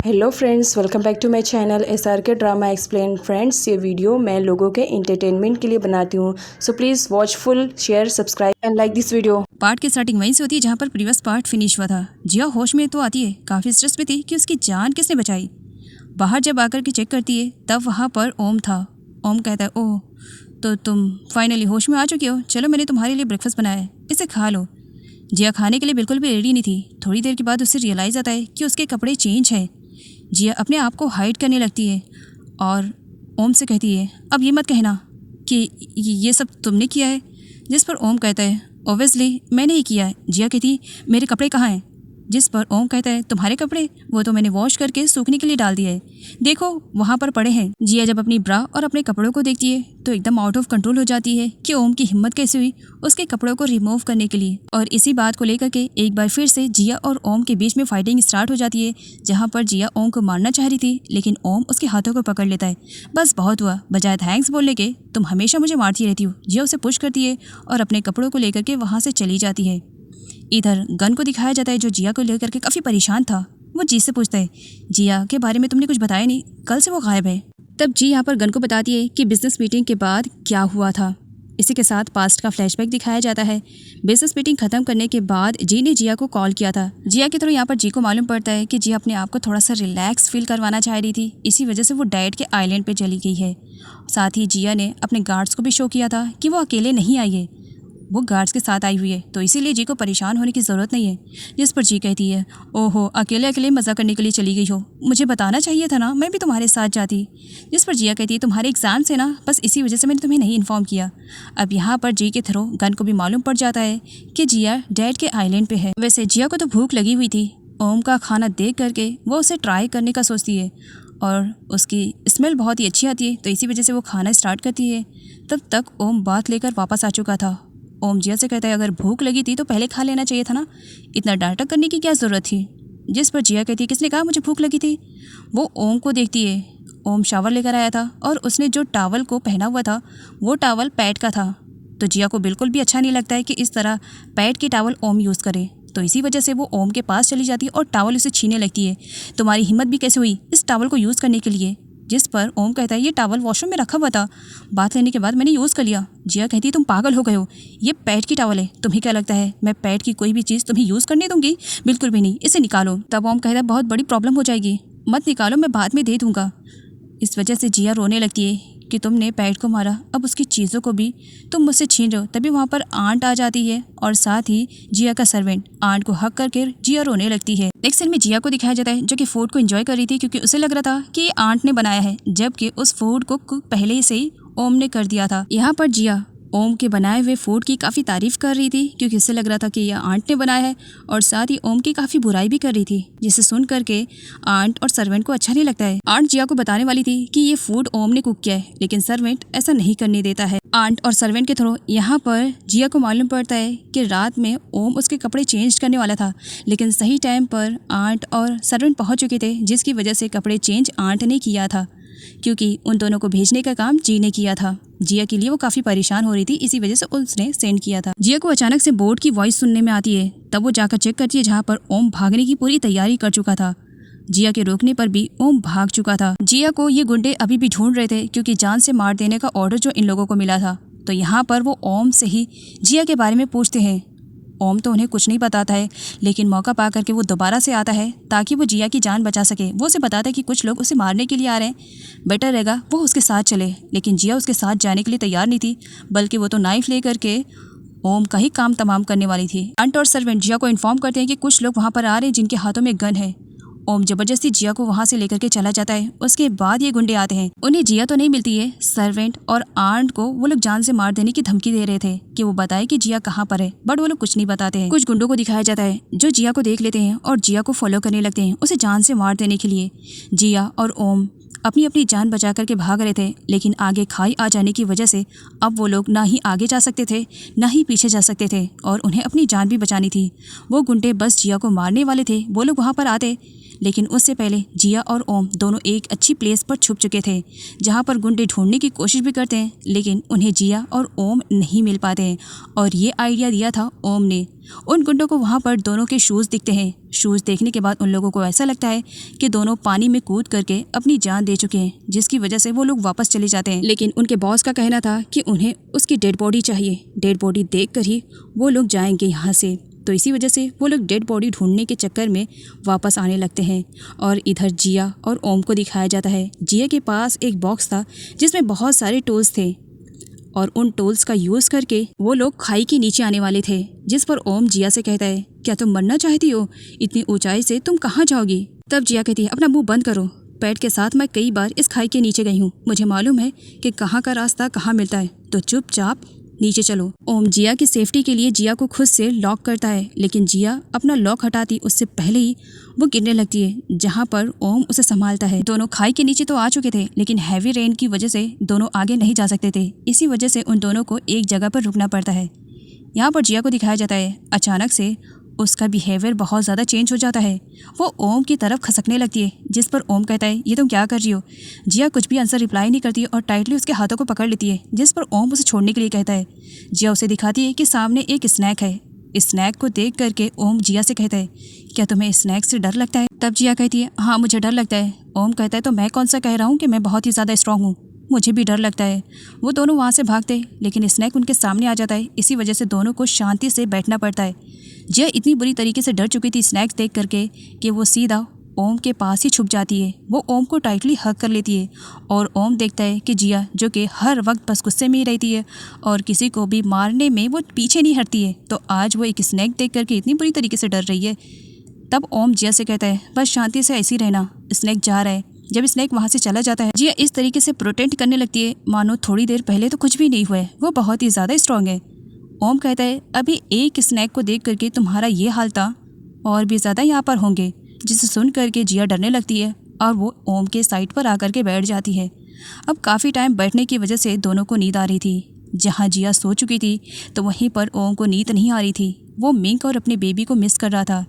Hello friends, welcome back to my channel SRK drama explain. Friends, ये video मैं लोगों के एंटरटेनमेंट के लिए बनाती हूँ, so please watch full, share, subscribe and like this video. Part की स्टार्टिंग वहीं से होती है जहाँ पर प्रीवियस पार्ट फिनिश हुआ था। जिया होश में तो आती है, काफ़ी स्ट्रेस में थी कि उसकी जान किसने बचाई। बाहर जब आकर के चेक करती है तब वहाँ पर ओम था। ओम कहता है, ओह तो तुम फाइनली होश में आ चुकी हो, चलो मैंने तुम्हारे लिए ब्रेकफास्ट बनाया है, इसे खा लो। जिया खाने के लिए बिल्कुल भी रेडी नहीं थी। थोड़ी देर के बाद उसे रियलाइज़ आता है कि उसके कपड़े चेंज हैं। जिया अपने आप को हाइड करने लगती है और ओम से कहती है, अब ये मत कहना कि ये सब तुमने किया है। जिस पर ओम कहता है, ऑब्वियसली मैंने ही किया है। जिया कहती, मेरे कपड़े कहाँ हैं? जिस पर ओम कहता है, तुम्हारे कपड़े? वो तो मैंने वॉश करके सूखने के लिए डाल दिया है, देखो वहाँ पर पड़े हैं। जिया जब अपनी ब्रा और अपने कपड़ों को देखती है तो एकदम आउट ऑफ कंट्रोल हो जाती है कि ओम की हिम्मत कैसे हुई उसके कपड़ों को रिमूव करने के लिए। और इसी बात को लेकर के एक बार फिर से जिया और ओम के बीच में फाइटिंग स्टार्ट हो जाती है, जहाँ पर जिया ओम को मारना चाह रही थी लेकिन ओम उसके हाथों को पकड़ लेता है। बस बहुत हुआ, बजाय थैंक्स बोलने के तुम हमेशा मुझे मारती रहती हो। जिया उसे पुश करती है और अपने कपड़ों को लेकर के वहाँ से चली जाती है। इधर गन को दिखाया जाता है जो जिया को लेकर के काफ़ी परेशान था। वो जी से पूछता है, जिया के बारे में तुमने कुछ बताया नहीं, कल से वो गायब है। तब जी यहाँ पर गन को बताती है कि बिजनेस मीटिंग के बाद क्या हुआ था। इसी के साथ पास्ट का फ्लैशबैक दिखाया जाता है। बिजनेस मीटिंग खत्म करने के बाद जी ने जिया को कॉल किया था। जिया के थ्रू यहाँ पर जी को मालूम पड़ता है कि जिया अपने आप को थोड़ा सा रिलैक्स फील करवाना चाह रही थी, इसी वजह से वो डाइट के आइलैंड पे चली गई है। साथ ही जिया ने अपने गार्ड्स को भी शो किया था कि वो अकेले नहीं आई है, वो गार्ड्स के साथ आई हुई है, तो इसीलिए जी को परेशान होने की ज़रूरत नहीं है। जिस पर जी कहती है, ओहो अकेले अकेले मज़ा करने के लिए चली गई हो, मुझे बताना चाहिए था ना, मैं भी तुम्हारे साथ जाती। जिस पर जिया कहती है, तुम्हारे एग्ज़ाम से ना, बस इसी वजह से मैंने तुम्हें नहीं इन्फॉर्म किया। अब यहाँ पर जी के थ्रू गन को भी मालूम पड़ जाता है कि जिया डैड के आइलैंड पे है। वैसे जिया को तो भूख लगी हुई थी। ओम का खाना देख करके वो उसे ट्राई करने का सोचती है और उसकी स्मेल बहुत ही अच्छी आती है, तो इसी वजह से वो खाना स्टार्ट करती है। तब तक ओम बात लेकर वापस आ चुका था। ओम जिया से कहता है, अगर भूख लगी थी तो पहले खा लेना चाहिए था ना, इतना डांटा करने की क्या ज़रूरत थी। जिस पर जिया कहती है, किसने कहा मुझे भूख लगी थी। वो ओम को देखती है। ओम शावर लेकर आया था और उसने जो टावल को पहना हुआ था वो टावल पैड का था, तो जिया को बिल्कुल भी अच्छा नहीं लगता है कि इस तरह पैड की टावल ओम यूज़ करे, तो इसी वजह से वो ओम के पास चली जाती है और टावल उसे छीनने लगती है। तुम्हारी हिम्मत भी कैसे हुई इस टावल को यूज़ करने के लिए। जिस पर ओम कहता है, ये टावल वॉशरूम में रखा हुआ था, बात लेने के बाद मैंने यूज़ कर लिया। जिया कहती है, तुम पागल हो गए हो, ये पैड की टावल है, तुम्हें क्या लगता है मैं पैड की कोई भी चीज़ तुम्हें यूज़ करने दूंगी? बिल्कुल भी नहीं, इसे निकालो। तब ओम कहता है, बहुत बड़ी प्रॉब्लम हो जाएगी, मत निकालो, मैं बाद में दे दूंगा। इस वजह से जिया रोने लगती है कि तुमने पैड को मारा, अब उसकी चीज़ों को भी तुम मुझसे छीन रहे हो। तभी वहाँ पर आंट आ जाती है और साथ ही जिया का सर्वेंट आंट को हक करके जिया रोने लगती है। नेक्स्ट सीन में जिया को दिखाया जाता है जो कि फूड को एंजॉय कर रही थी, क्योंकि उसे लग रहा था कि ये आंट ने बनाया है, जबकि उस फूड को कुक पहले से ही ओम ने कर दिया था। यहाँ पर जिया ओम के बनाए हुए फूड की काफ़ी तारीफ कर रही थी, क्योंकि उससे लग रहा था कि यह आंट ने बनाया है, और साथ ही ओम की काफ़ी बुराई भी कर रही थी, जिसे सुन करके आंट और सर्वेंट को अच्छा नहीं लगता है। आंट जिया को बताने वाली थी कि ये फूड ओम ने कुक किया है, लेकिन सर्वेंट ऐसा नहीं करने देता है। आंट और सर्वेंट के थ्रू यहाँ पर जिया को मालूम पड़ता है कि रात में ओम उसके कपड़े चेंज करने वाला था, लेकिन सही टाइम पर आंट और सर्वेंट पहुँच चुके थे, जिसकी वजह से कपड़े चेंज आंट ने किया था, क्योंकि उन दोनों को भेजने का काम जी ने किया था। जिया के लिए वो काफ़ी परेशान हो रही थी, इसी वजह से उसने सेंड किया था। जिया को अचानक से बोर्ड की वॉइस सुनने में आती है, तब वो जाकर चेक करती है, जहाँ पर ओम भागने की पूरी तैयारी कर चुका था। जिया के रोकने पर भी ओम भाग चुका था। जिया को ये गुंडे अभी भी ढूंढ रहे थे, क्योंकि जान से मार देने का ऑर्डर जो इन लोगों को मिला था, तो यहाँ पर वो ओम से ही जिया के बारे में पूछते हैं। ओम तो उन्हें कुछ नहीं बताता है, लेकिन मौका पा करके वो दोबारा से आता है ताकि वो जिया की जान बचा सके। वो उसे बताता है कि कुछ लोग उसे मारने के लिए आ रहे हैं, बेटर रहेगा वो उसके साथ चले, लेकिन जिया उसके साथ जाने के लिए तैयार नहीं थी, बल्कि वो तो नाइफ ले करके ओम का ही काम तमाम करने वाली थी। आंट और सर्वेंट जिया को इन्फॉर्म करते हैं कि कुछ लोग वहाँ पर आ रहे हैं जिनके हाथों में गन है। ओम जबरदस्ती जिया को वहाँ से लेकर के चला जाता है। उसके बाद ये गुंडे आते हैं। उन्हें जिया तो नहीं मिलती है, सर्वेंट और आंट को वो लोग जान से मार देने की धमकी दे रहे थे कि वो बताए कि जिया कहाँ पर है, बट वो लोग कुछ नहीं बताते हैं। कुछ गुंडों को दिखाया जाता है जो जिया को देख लेते हैं और जिया को फॉलो करने लगते हैं, उसे जान से मार देने के लिए। जिया और ओम अपनी अपनी जान बचा करके भाग रहे थे, लेकिन आगे खाई आ जाने की वजह से अब वो लोग ना ही आगे जा सकते थे ना ही पीछे जा सकते थे, और उन्हें अपनी जान भी बचानी थी। वो गुंडे बस जिया को मारने वाले थे। वो लोग वहाँ पर आते, लेकिन उससे पहले जिया और ओम दोनों एक अच्छी प्लेस पर छुप चुके थे, जहाँ पर गुंडे ढूंढने की कोशिश भी करते हैं, लेकिन उन्हें जिया और ओम नहीं मिल पाते हैं। और ये आइडिया दिया था ओम ने। उन गुंडों को वहाँ पर दोनों के शूज़ दिखते हैं। शूज़ देखने के बाद उन लोगों को ऐसा लगता है कि दोनों पानी में कूद करके अपनी जान दे चुके हैं, जिसकी वजह से वो लोग वापस चले जाते हैं। लेकिन उनके बॉस का कहना था कि उन्हें उसकी डेड बॉडी चाहिए, डेड बॉडी देखकर ही वो लोग जाएंगे यहाँ से। तो इसी वजह से वो लोग डेड बॉडी ढूंढने के चक्कर में वापस आने लगते हैं। और इधर जिया और ओम को दिखाया जाता है। जिया के पास एक बॉक्स था जिसमें बहुत सारे टूल्स थे और उन टूल्स का यूज़ करके वो लोग खाई के नीचे आने वाले थे, जिस पर ओम जिया से कहता है, क्या तुम मरना चाहती हो? इतनी ऊंचाई से तुम कहाँ जाओगी? तब जिया कहती है, अपना मुंह बंद करो। पैट के साथ मैं कई बार इस खाई के नीचे गई हूँ, मुझे मालूम है कि कहाँ का रास्ता कहाँ मिलता है, तो चुपचाप नीचे चलो। ओम जिया की सेफ्टी के लिए जिया को खुद से लॉक करता है, लेकिन जिया अपना लॉक हटाती उससे पहले ही वो गिरने लगती है, जहाँ पर ओम उसे संभालता है। दोनों खाई के नीचे तो आ चुके थे, लेकिन हैवी रेन की वजह से दोनों आगे नहीं जा सकते थे। इसी वजह से उन दोनों को एक जगह पर रुकना पड़ता है। यहाँ पर जिया को दिखाया जाता है, अचानक से उसका बिहेवियर बहुत ज़्यादा चेंज हो जाता है। वो ओम की तरफ खसकने लगती है, जिस पर ओम कहता है, ये तुम क्या कर रही हो? जिया कुछ भी आंसर रिप्लाई नहीं करती और टाइटली उसके हाथों को पकड़ लेती है, जिस पर ओम उसे छोड़ने के लिए कहता है। जिया उसे दिखाती है कि सामने एक स्नैक है। स्नैक को देख करके ओम जिया से कहता है, क्या तुम्हें स्नैक से डर लगता है? तब जिया कहती है, हाँ मुझे डर लगता है। ओम कहता है, तो मैं कौन सा कह रहा हूँ कि मैं बहुत ही ज़्यादा स्ट्रॉन्ग हूँ, मुझे भी डर लगता है। वो दोनों वहाँ से भागते, लेकिन स्नैक उनके सामने आ जाता है। इसी वजह से दोनों को शांति से बैठना पड़ता है। जिया इतनी बुरी तरीके से डर चुकी थी स्नैक्स देख करके कि वो सीधा ओम के पास ही छुप जाती है। वो ओम को टाइटली हग कर लेती है और ओम देखता है कि जिया, जो कि हर वक्त बस गुस्से में ही रहती है और किसी को भी मारने में वो पीछे नहीं हटती है, तो आज वो एक स्नैक देख करके इतनी बुरी तरीके से डर रही है। तब ओम जिया से कहता है, बस शांति से ऐसी रहना, स्नैक जा रहा है। जब स्नैक वहाँ से चला जाता है, जिया इस तरीके से प्रोटेक्ट करने लगती है मानो थोड़ी देर पहले तो कुछ भी नहीं हुआ है। वो बहुत ही ज़्यादा स्ट्रॉन्ग है। ओम कहता है, अभी एक स्नैक को देख करके तुम्हारा ये हाल था, और भी ज़्यादा यहाँ पर होंगे। जिसे सुन करके जिया डरने लगती है और वो ओम के साइड पर आकर के बैठ जाती है। अब काफ़ी टाइम बैठने की वजह से दोनों को नींद आ रही थी। जहाँ जिया सो चुकी थी तो वहीं पर ओम को नींद नहीं आ रही थी। वो मिंक और अपने बेबी को मिस कर रहा था।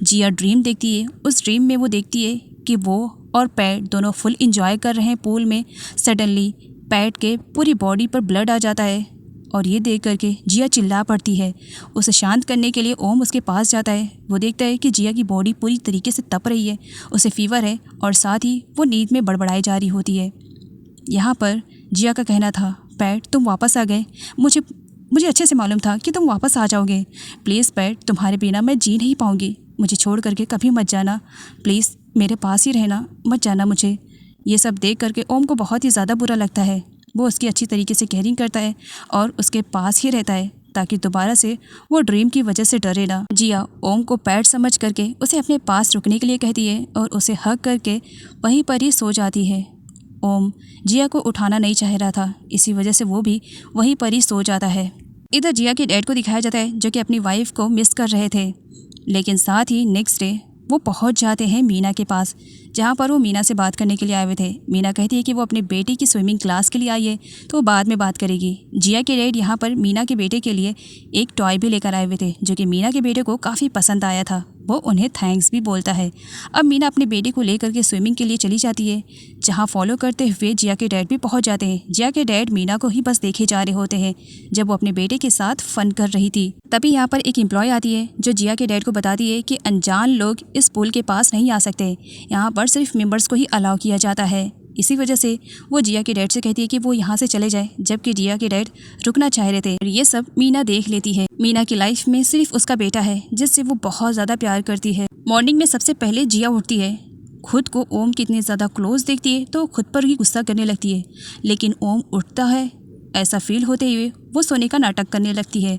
जिया ड्रीम देखती है। उस ड्रीम में वो देखती है कि वो और पैट दोनों फुल इंजॉय कर रहे हैं पूल में। सडनली पैट के पूरी बॉडी पर ब्लड आ जाता है और ये देख करके जिया चिल्ला पड़ती है। उसे शांत करने के लिए ओम उसके पास जाता है। वो देखता है कि जिया की बॉडी पूरी तरीके से तप रही है, उसे फीवर है और साथ ही वो नींद में बड़बड़ाई जा रही होती है। यहाँ पर जिया का कहना था, पैट तुम वापस आ गए, मुझे अच्छे से मालूम था कि तुम वापस आ जाओगे। प्लीज़ पैट, तुम्हारे बिना मैं जी नहीं पाऊँगी, मुझे छोड़ करके कभी मत जाना, प्लीज़ मेरे पास ही रहना, मत जाना मुझे। ये सब देख करके ओम को बहुत ही ज़्यादा बुरा लगता है। वो उसकी अच्छी तरीके से केयरिंग करता है और उसके पास ही रहता है ताकि दोबारा से वो ड्रीम की वजह से डरे ना। जिया ओम को पैट समझ करके उसे अपने पास रुकने के लिए कहती है और उसे हग करके वहीं पर ही सो जाती है। ओम जिया को उठाना नहीं चाह रहा था, इसी वजह से वो भी वहीं पर ही सो जाता है। इधर जिया के डैड को दिखाया जाता है जो कि अपनी वाइफ को मिस कर रहे थे, लेकिन साथ ही नेक्स्ट डे वो पहुंच जाते हैं मीना के पास, जहां पर वो मीना से बात करने के लिए आए हुए थे। मीना कहती है कि वो अपने बेटे की स्विमिंग क्लास के लिए आई है, तो वो बाद में बात करेगी। जिया के डैड यहाँ पर मीना के बेटे के लिए एक टॉय भी लेकर आए हुए थे जो कि मीना के बेटे को काफ़ी पसंद आया था। वो उन्हें थैंक्स भी बोलता है। अब मीना अपने बेटे को लेकर के स्विमिंग के लिए चली जाती है, जहाँ फॉलो करते हुए जिया के डैड भी पहुँच जाते हैं। जिया के डैड मीना को ही बस देखे जा रहे होते हैं जब वो अपने बेटे के साथ फन कर रही थी। तभी यहाँ पर एक एम्प्लॉय आती है जो जिया के डैड को बताती है कि अनजान लोग इस पुल के पास नहीं आ सकते, यहाँ पर सिर्फ मेंबर्स को ही अलाउ किया जाता है। इसी वजह से वो जिया के डैड से कहती है कि वो यहाँ से चले जाए, जबकि जिया के डैड रुकना चाह रहे थे। और ये सब मीना देख लेती है। मीना की लाइफ में सिर्फ उसका बेटा है जिससे वो बहुत ज़्यादा प्यार करती है। मॉर्निंग में सबसे पहले जिया उठती है, खुद को ओम कितने ज़्यादा क्लोज देखती है तो खुद पर ही गुस्सा करने लगती है, लेकिन ओम उठता है ऐसा फील होते हुए वो सोने का नाटक करने लगती है।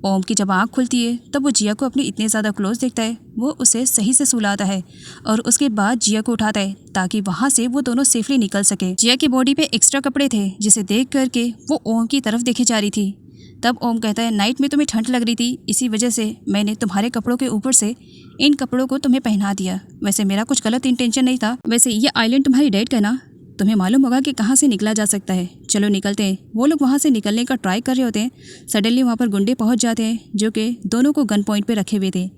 ओम की जब आँख खुलती है तब वो जिया को अपने इतने ज़्यादा क्लोज देखता है, वो उसे सही से सुलाता है और उसके बाद जिया को उठाता है ताकि वहाँ से वो दोनों सेफली निकल सके। जिया की बॉडी पे एक्स्ट्रा कपड़े थे जिसे देख करके वो ओम की तरफ देखे जा रही थी। तब ओम कहता है, नाइट में तुम्हें ठंड लग रही थी, इसी वजह से मैंने तुम्हारे कपड़ों के ऊपर से इन कपड़ों को तुम्हें पहना दिया। वैसे मेरा कुछ गलत इंटेंशन नहीं था। वैसे ये आइलैंड तुम्हारी डैड का ना, तुम्हें मालूम होगा कि कहाँ से निकला जा सकता है, चलो निकलते हैं। वो लोग वहाँ से निकलने का ट्राई कर रहे होते हैं। सडनली वहाँ पर गुंडे पहुँच जाते हैं जो कि दोनों को गन पॉइंट पे रखे हुए थे।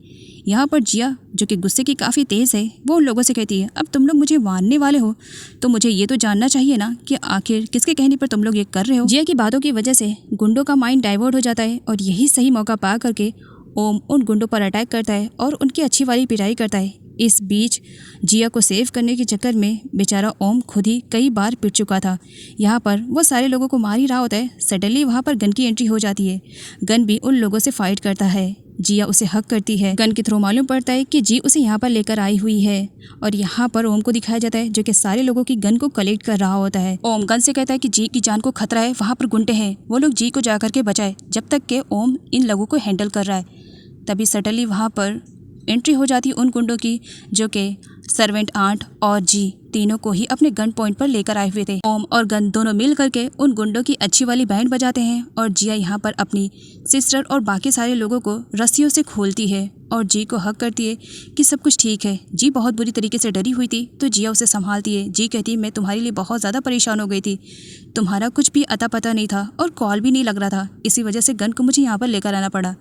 यहाँ पर जिया जो कि गुस्से की काफ़ी तेज़ है, वो उन लोगों से कहती है, अब तुम लोग मुझे मारने वाले हो तो मुझे ये तो जानना चाहिए ना कि आखिर किसके कहने पर तुम लोग ये कर रहे हो। जिया की बातों की वजह से गुंडों का माइंड डाइवर्ट हो जाता है और यही सही मौका पा करके ओम उन गुंडों पर अटैक करता है और उनकी अच्छी वाली पिटाई करता है। इस बीच जिया को सेव करने के चक्कर में बेचारा ओम खुद ही कई बार पिट चुका था। यहाँ पर वो सारे लोगों को मार ही रहा होता है। सडनली वहाँ पर गन की एंट्री हो जाती है। गन भी उन लोगों से फाइट करता है। जिया उसे हक करती है। गन के थ्रू मालूम पड़ता है कि जी उसे यहाँ पर लेकर आई हुई है और यहाँ पर ओम को दिखाया जाता है जो कि सारे लोगों की गन को कलेक्ट कर रहा होता है। ओम गन से कहता है कि जी की जान को खतरा है, वहाँ पर गुंडे हैं, वो लोग जी को जा करके बचाए, जब तक के ओम इन लोगों को हैंडल कर रहा है। तभी सडनली वहाँ पर एंट्री हो जाती है उन गुंडों की जो कि सर्वेंट आंट और जी तीनों को ही अपने गन पॉइंट पर लेकर आए हुए थे। ओम और गन दोनों मिल करके उन गुंडों की अच्छी वाली बैंड बजाते हैं और जिया यहाँ पर अपनी सिस्टर और बाकी सारे लोगों को रस्सियों से खोलती है और जी को हक करती है कि सब कुछ ठीक है। जी बहुत बुरी तरीके से डरी हुई थी तो जिया उसे संभालती है। जी कहती है, मैं तुम्हारे लिए बहुत ज़्यादा परेशान हो गई थी, तुम्हारा कुछ भी अता पता नहीं था और कॉल भी नहीं लग रहा था, इसी वजह से गन को मुझे यहाँ पर लेकर आना पड़ा।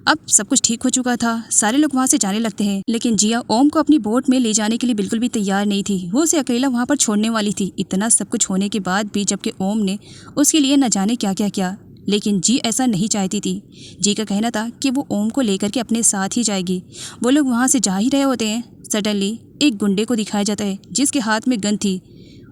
अब सब कुछ ठीक हो चुका था, सारे लोग वहाँ से जाने लगते हैं, लेकिन जिया ओम को अपनी बोट में ले जाने के लिए बिल्कुल भी तैयार नहीं थी। वो उसे अकेला वहाँ पर छोड़ने वाली थी। इतना सब कुछ होने के बाद भी जबकि ओम ने उसके लिए न जाने क्या क्या किया, लेकिन जी ऐसा नहीं चाहती थी। जी का कहना था कि वो ओम को लेकर के अपने साथ ही जाएगी। वो लोग वहाँ से जा ही रहे होते हैं। सडनली एक गुंडे को दिखाया जाता है जिसके हाथ में गन थी।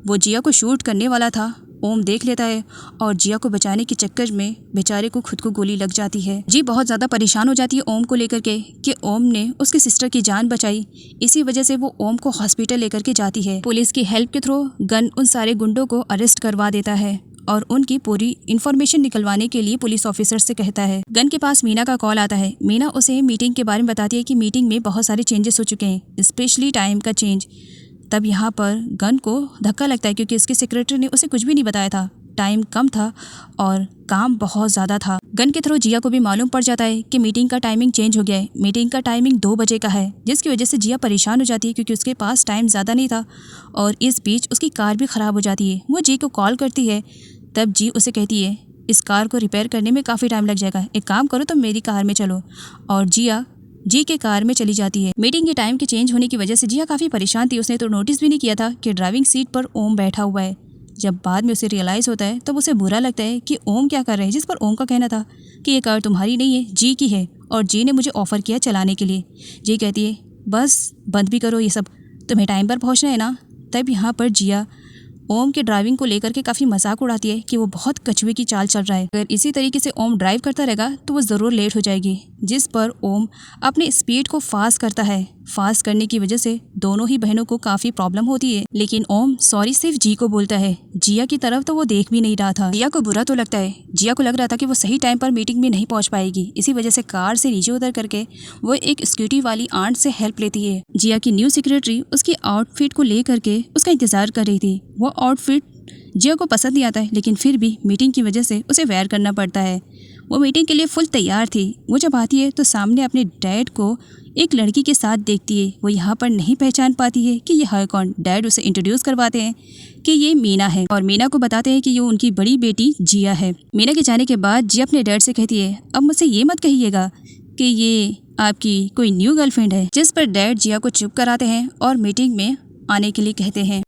वो जिया को शूट करने वाला था। ओम देख लेता है और जिया को बचाने के चक्कर में बेचारे को खुद को गोली लग जाती है। जी बहुत ज़्यादा परेशान हो जाती है ओम को लेकर के कि ओम ने उसकी सिस्टर की जान बचाई। इसी वजह से वो ओम को हॉस्पिटल लेकर के जाती है। पुलिस की हेल्प के थ्रू गन उन सारे गुंडों को अरेस्ट करवा देता है और उनकी पूरी इन्फॉर्मेशन निकलवाने के लिए पुलिस ऑफिसर से कहता है। गन के पास मीना का कॉल आता है। मीना उसे मीटिंग के बारे में बताती है कि मीटिंग में बहुत सारे चेंजेस हो चुके हैं, स्पेशली टाइम का चेंज। तब यहाँ पर गन को धक्का लगता है क्योंकि उसके सेक्रेटरी ने उसे कुछ भी नहीं बताया था। टाइम कम था और काम बहुत ज़्यादा था। गन के थ्रू जिया को भी मालूम पड़ जाता है कि मीटिंग का टाइमिंग चेंज हो गया है। मीटिंग का टाइमिंग 2 बजे का है, जिसकी वजह से जिया परेशान हो जाती है क्योंकि उसके पास टाइम ज़्यादा नहीं था और इस बीच उसकी कार भी ख़राब हो जाती है। वो जी को कॉल करती है। तब जी उसे कहती है, इस कार को रिपेयर करने में काफ़ी टाइम लग जाएगा, एक काम करो तो मेरी कार में चलो। और जिया जी के कार में चली जाती है। मीटिंग के टाइम के चेंज होने की वजह से जिया काफ़ी परेशान थी। उसने तो नोटिस भी नहीं किया था कि ड्राइविंग सीट पर ओम बैठा हुआ है। जब बाद में उसे रियलाइज़ होता है तब उसे बुरा लगता है कि ओम क्या कर रहे हैं, जिस पर ओम का कहना था कि ये कार तुम्हारी नहीं है, जी की है और जी ने मुझे ऑफ़र किया चलाने के लिए। जी कहती है, बस बंद भी करो ये सब, तुम्हें टाइम पर पहुँचना है ना। तब यहाँ पर जिया ओम के ड्राइविंग को लेकर के काफ़ी मजाक उड़ाती है कि वो बहुत कछुए की चाल चल रहा है। अगर इसी तरीके से ओम ड्राइव करता रहेगा तो वो ज़रूर लेट हो जाएगी, जिस पर ओम अपने स्पीड को फास्ट करता है। फास्ट करने की वजह से दोनों ही बहनों को काफ़ी प्रॉब्लम होती है, लेकिन ओम सॉरी सिर्फ जी को बोलता है। जिया की तरफ तो वो देख भी नहीं रहा था। जिया को बुरा तो लगता है। जिया को लग रहा था कि वो सही टाइम पर मीटिंग में नहीं पहुंच पाएगी। इसी वजह से कार से नीचे उतर करके वो एक स्कूटी वाली आंट से हेल्प लेती है। जिया की न्यू सेक्रेटरी उसकी आउटफिट को ले करके उसका इंतजार कर रही थी। वो आउटफिट जिया को पसंद नहीं आता है, लेकिन फिर भी मीटिंग की वजह से उसे वेयर करना पड़ता है। वो मीटिंग के लिए फुल तैयार थी। वो जब आती है तो सामने अपने डैड को एक लड़की के साथ देखती है। वो यहाँ पर नहीं पहचान पाती है कि ये है कौन। डैड उसे इंट्रोड्यूस करवाते हैं कि ये मीना है और मीना को बताते हैं कि ये उनकी बड़ी बेटी जिया है। मीना के जाने के बाद जिया अपने डैड से कहती है, अब मुझसे ये मत कहिएगा कि ये आपकी कोई न्यू गर्लफ्रेंड है, जिस पर डैड जिया को चुप कराते हैं और मीटिंग में आने के लिए कहते हैं।